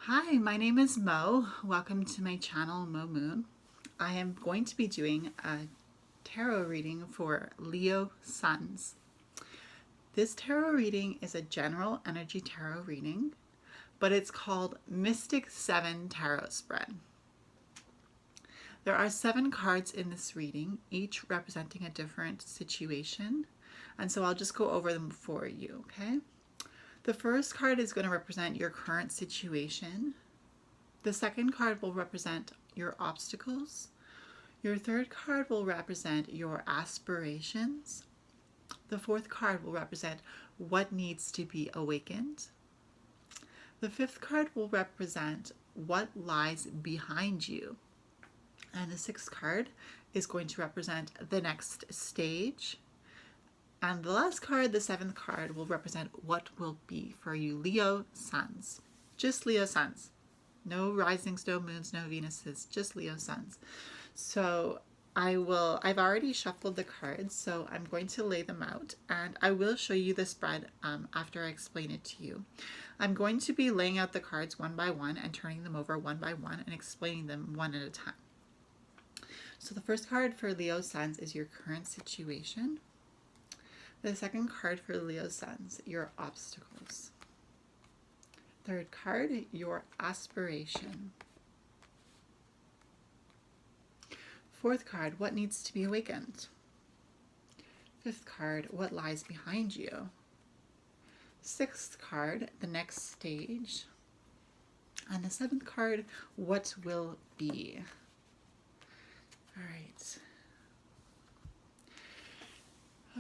Hi, my name is Mo. Welcome to my channel, Mo Moon. I am going to be doing a tarot reading for Leo Suns. This tarot reading is a general energy tarot reading, but it's called Mystic 7 Tarot Spread. There are 7 cards in this reading, each representing a different situation, and so I'll just go over them for you, okay? The first card is going to represent your current situation. The second card will represent your obstacles. Your third card will represent your aspirations. The fourth card will represent what needs to be awakened. The fifth card will represent what lies behind you. And the sixth card is going to represent the next stage. And the last card, the seventh card, will represent what will be for you Leo Suns. Just Leo Suns. No risings, no moons, no Venuses, just Leo Suns. So I've already shuffled the cards, so I'm going to lay them out and I will show you the spread after I explain it to you. I'm going to be laying out the cards one by one and turning them over one by one and explaining them one at a time. So the first card for Leo Suns is your current situation. The second card for Leo Suns, your obstacles. Third card, your aspiration. Fourth card, what needs to be awakened. Fifth card, what lies behind you. Sixth card, the next stage. And the seventh card, what will be. All right.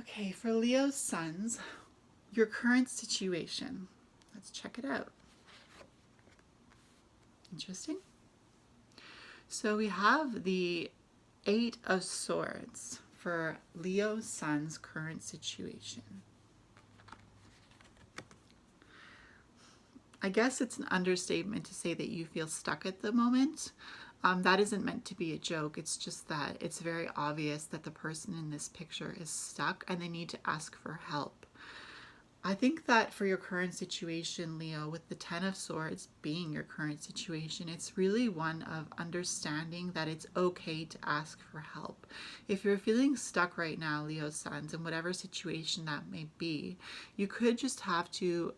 Okay, for Leo Suns, your current situation. Let's check it out. Interesting. So we have the Eight of Swords for Leo Sun's current situation. I guess it's an understatement to say that you feel stuck at the moment. That isn't meant to be a joke. It's just that it's very obvious that the person in this picture is stuck and they need to ask for help. I think that for your current situation, Leo, with the Ten of Swords being your current situation, it's really one of understanding that it's okay to ask for help. If you're feeling stuck right now, Leo Suns, in whatever situation that may be, you could just have to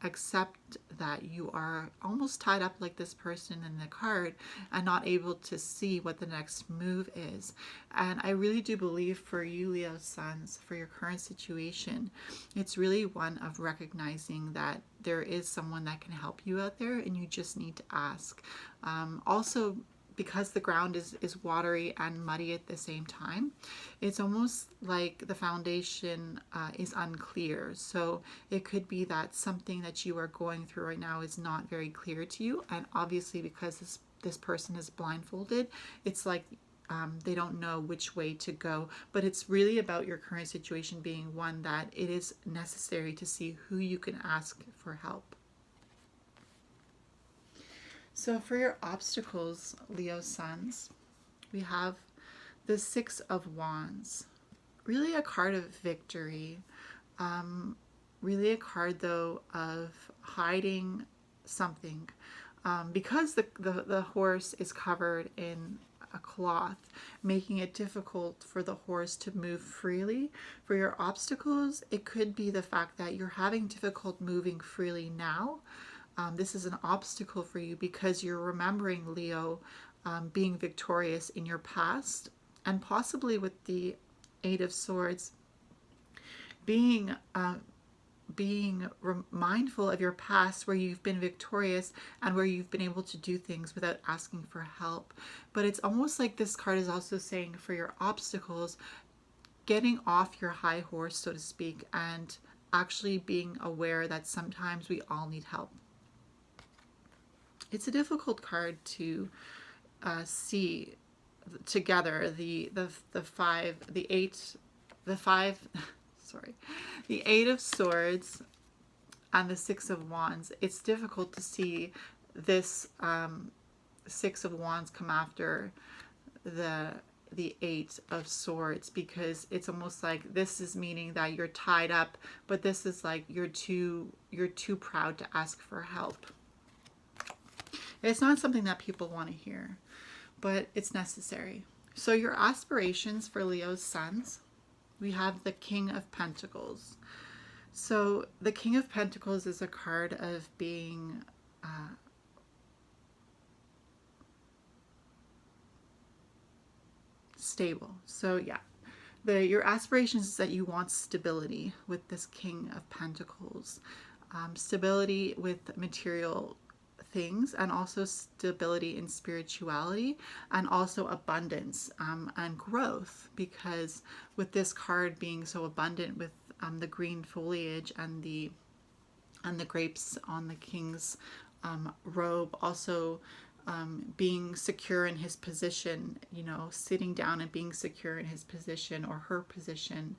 accept that you are almost tied up like this person in the card and not able to see what the next move is. And I really do believe for you, Leo Suns, for your current situation, it's really one of recognizing that there is someone that can help you out there and you just need to ask. Also, because the ground is watery and muddy at the same time, it's almost like the foundation is unclear. So it could be that something that you are going through right now is not very clear to you. And obviously because this person is blindfolded, it's like they don't know which way to go. But it's really about your current situation being one that it is necessary to see who you can ask for help. So for your obstacles, Leo Suns, we have the Six of Wands. Really a card of victory. Really a card, though, of hiding something. Because the horse is covered in a cloth, making it difficult for the horse to move freely. For your obstacles, it could be the fact that you're having difficult moving freely now. This is an obstacle for you because you're remembering, Leo, being victorious in your past, and possibly with the Eight of Swords, being mindful of your past where you've been victorious and where you've been able to do things without asking for help. But it's almost like this card is also saying for your obstacles, getting off your high horse, so to speak, and actually being aware that sometimes we all need help. It's a difficult card to see together. The Eight of Swords and the Six of Wands. It's difficult to see this Six of Wands come after the Eight of Swords, because it's almost like this is meaning that you're tied up, but this is like you're too proud to ask for help. It's not something that people want to hear, but it's necessary. So your aspirations for Leo's suns, we have the King of Pentacles. So the King of Pentacles is a card of being stable. So yeah, your aspirations is that you want stability with this King of Pentacles. Stability with material things, and also stability in spirituality, and also abundance and growth, because with this card being so abundant with the green foliage and the grapes on the king's robe, also being secure in his position, you know, sitting down and being secure in his position or her position,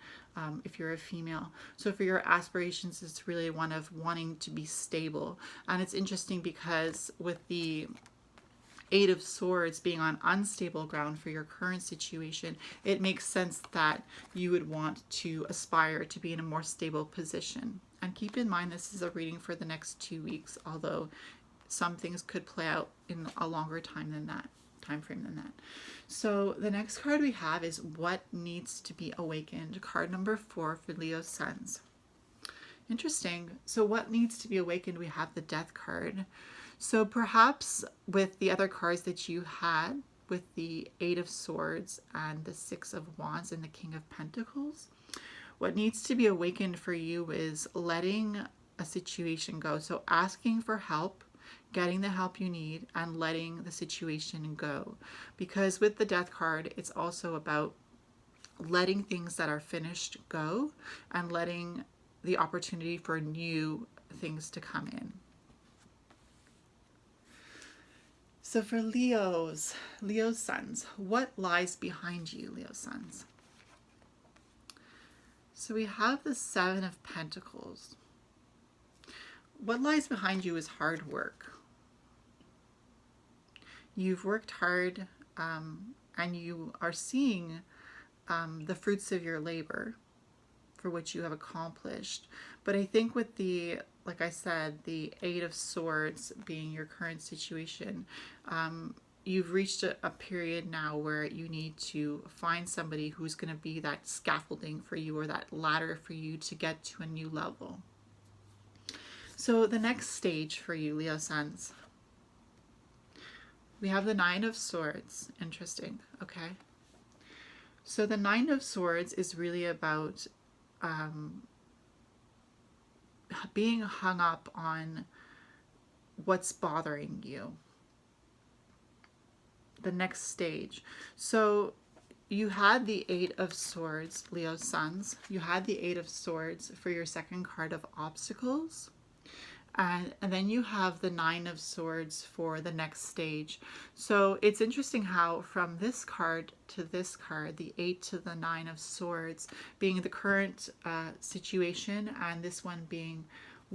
if you're a female. So for your aspirations, it's really one of wanting to be stable. And it's interesting because with the Eight of Swords being on unstable ground for your current situation, it makes sense that you would want to aspire to be in a more stable position. And keep in mind, this is a reading for the next 2 weeks, although some things could play out in a longer time frame than that. So the next card we have is What Needs to Be Awakened, card number 4 for Leo's suns. Interesting. So what needs to be awakened? We have the Death card. So perhaps with the other cards that you had, with the Eight of Swords and the Six of Wands and the King of Pentacles, what needs to be awakened for you is letting a situation go. So asking for help, getting the help you need, and letting the situation go. Because with the Death card, it's also about letting things that are finished go and letting the opportunity for new things to come in. So for Leo's suns, what lies behind you, Leo's suns? So we have the Seven of Pentacles. What lies behind you is hard work. You've worked hard, and you are seeing the fruits of your labor for which you have accomplished. But I think with the, like I said, the Eight of Swords being your current situation, you've reached a period now where you need to find somebody who's going to be that scaffolding for you, or that ladder for you to get to a new level. So the next stage for you, Leo suns, we have the Nine of Swords. Interesting. Okay. So the Nine of Swords is really about being hung up on what's bothering you. The next stage. So you had the Eight of Swords, Leo suns. You had the Eight of Swords for your second card of obstacles. And then you have the Nine of Swords for the next stage. So it's interesting how from this card to this card, the Eight to the Nine of Swords being the current situation, and this one being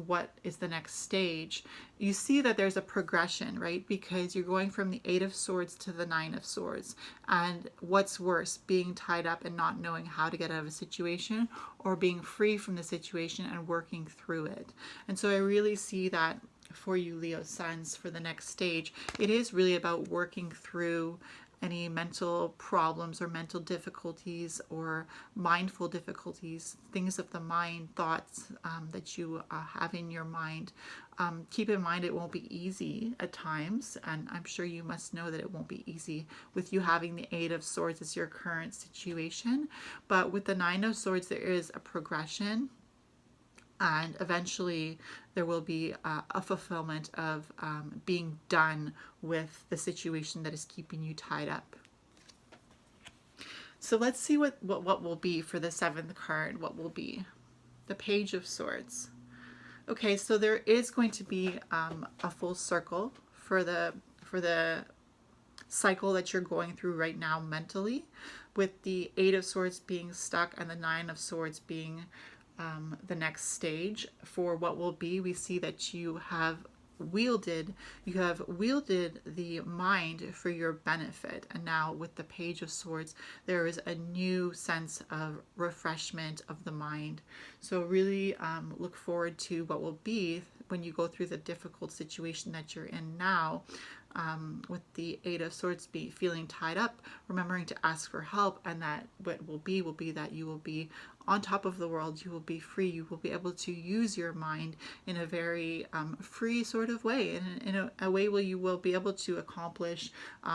what is the next stage, you see that there's a progression, right? Because you're going from the Eight of Swords to the Nine of Swords. And what's worse, being tied up and not knowing how to get out of a situation, or being free from the situation and working through it. And so I really see that for you, Leo suns, for the next stage, it is really about working through any mental problems or mental difficulties or mindful difficulties, things of the mind, thoughts that you have in your mind. Keep in mind it won't be easy at times, and I'm sure you must know that it won't be easy with you having the Eight of Swords as your current situation. But with the Nine of Swords, there is a progression, and eventually there will be a fulfillment of being done with the situation that is keeping you tied up. So let's see what will be for the seventh card. What will be? The Page of Swords. Okay, so there is going to be a full circle for the cycle that you're going through right now mentally, with the Eight of Swords being stuck and the Nine of Swords being the next stage. For what will be, we see that you have wielded the mind for your benefit, and now with the Page of Swords there is a new sense of refreshment of the mind. So really look forward to what will be when you go through the difficult situation that you're in now. with the Eight of Swords, be feeling tied up, remembering to ask for help, and that what will be that you will be on top of the world, you will be free, you will be able to use your mind in a very free sort of way, in a way where you will be able to accomplish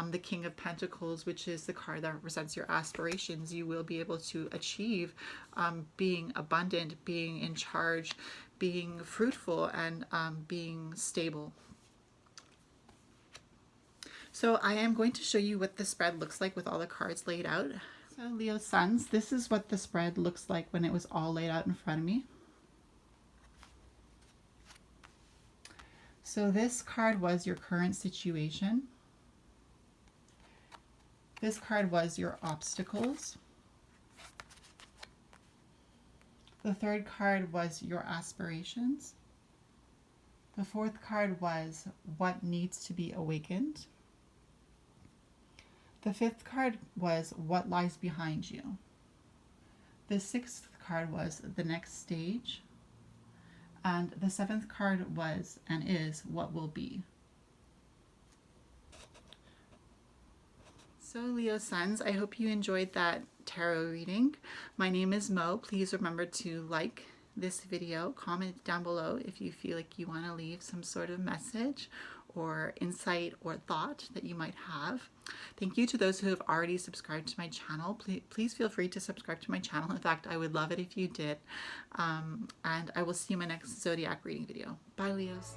the King of Pentacles, which is the card that represents your aspirations. You will be able to achieve being abundant, being in charge, being fruitful, and being stable. So I am going to show you what the spread looks like with all the cards laid out. So Leo Suns, this is what the spread looks like when it was all laid out in front of me. So this card was your current situation. This card was your obstacles. The third card was your aspirations. The fourth card was what needs to be awakened. The fifth card was what lies behind you. The sixth card was the next stage. And the seventh card was and is what will be. So Leo Suns, I hope you enjoyed that tarot reading. My name is Mo. Please remember to like this video, comment down below if you feel like you want to leave some sort of message or insight or thought that you might have. Thank you to those who have already subscribed to my channel. Please feel free to subscribe to my channel. In fact, I would love it if you did. And I will see you in my next Zodiac reading video. Bye, Leos.